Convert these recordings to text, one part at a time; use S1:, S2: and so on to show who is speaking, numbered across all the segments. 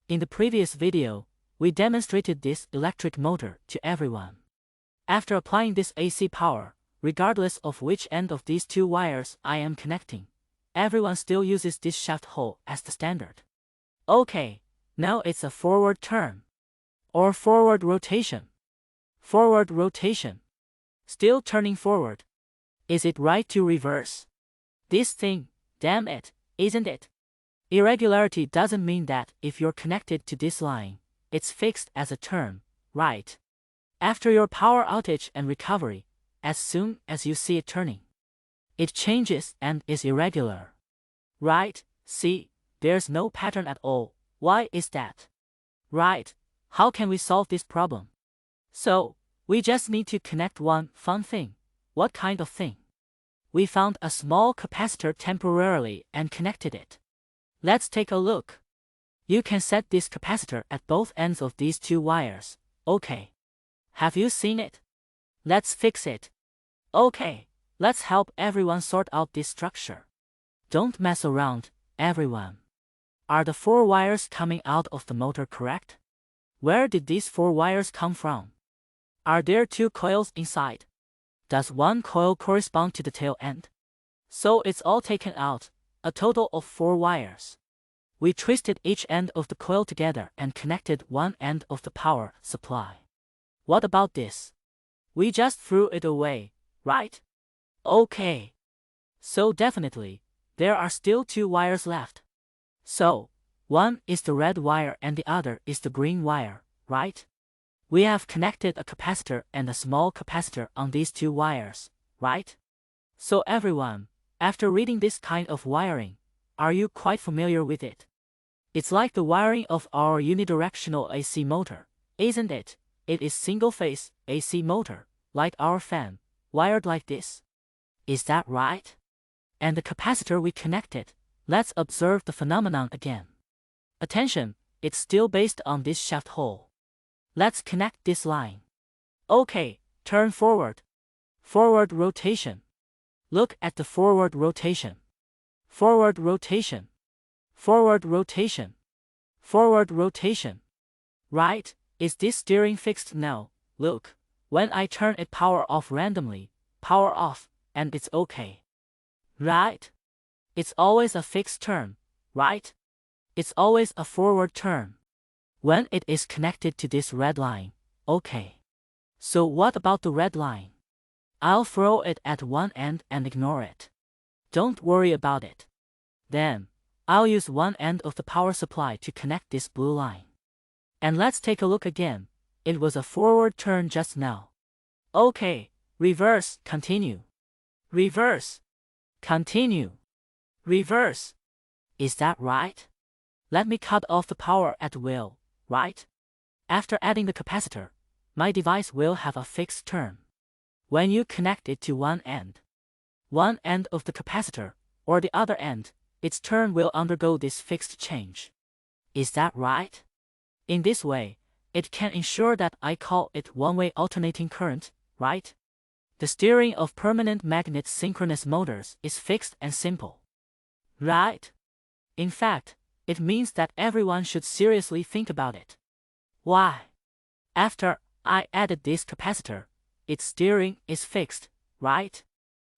S1: In the previous video, we demonstrated this electric motor to everyone. After applying this AC power, regardless of which end of these two wires I am connecting, everyone still uses this shaft hole as the standard. Okay, now it's a forward turn. Or forward rotation. Forward rotation. Still turning forward. Is it right to reverse? This thing, damn it, isn't it? Irregularity doesn't mean that if you're connected to this line, it's fixed as a turn, right? After your power outage and recovery, as soon as you see it turning, it changes and is irregular. Right? See, there's no pattern at all. Why is that? Right? How can we solve this problem? So, we just need to connect one fun thing. What kind of thing? We found a small capacitor temporarily and connected it. Let's take a look. You can set this capacitor at both ends of these two wires. Okay. Have you seen it? Let's fix it. Okay, let's help everyone sort out this structure. Don't mess around, everyone. Are the 4 wires coming out of the motor correct? Where did these 4 wires come from? Are there 2 coils inside? Does one coil correspond to the tail end? So it's all taken out, a total of 4 wires. We twisted each end of the coil together and connected one end of the power supply. What about this? We just threw it away, right? Okay. So definitely, there are still 2 wires left. So, one is the red wire and the other is the green wire, right? We have connected a capacitor and a small capacitor on these 2 wires, right? So everyone, after reading this kind of wiring, are you quite familiar with it? It's like the wiring of our unidirectional AC motor, isn't it? It is single-phase AC motor, like our fan, wired like this. Is that right? And the capacitor we connected, let's observe the phenomenon again. Attention, it's still based on this shaft hole. Let's connect this line. Okay, turn forward. Forward rotation. Look at the forward rotation. Forward rotation. Forward rotation. Forward rotation. Right, is this steering fixed now? Look, when I turn it power off randomly, power off, and it's okay. Right? It's always a fixed turn, right? It's always a forward turn. When it is connected to this red line, okay. So what about the red line? I'll throw it at one end and ignore it. Don't worry about it. Then, I'll use one end of the power supply to connect this blue line. And let's take a look again. It was a forward turn just now. Okay, reverse, continue. Reverse. Continue. Reverse. Is that right? Let me cut off the power at will, right? After adding the capacitor, my device will have a fixed turn. When you connect it to one end of the capacitor, or the other end, its turn will undergo this fixed change. Is that right? In this way, it can ensure that I call it one-way alternating current, right? The steering of permanent magnet synchronous motors is fixed and simple. Right? In fact, it means that everyone should seriously think about it. Why? After I added this capacitor, its steering is fixed, right?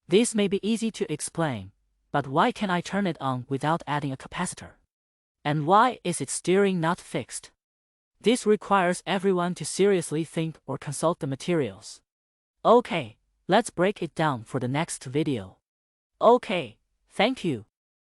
S1: This may be easy to explain, but why can I turn it on without adding a capacitor? And why is its steering not fixed? This requires everyone to seriously think or consult the materials. Okay, let's break it down for the next video. Okay, thank you.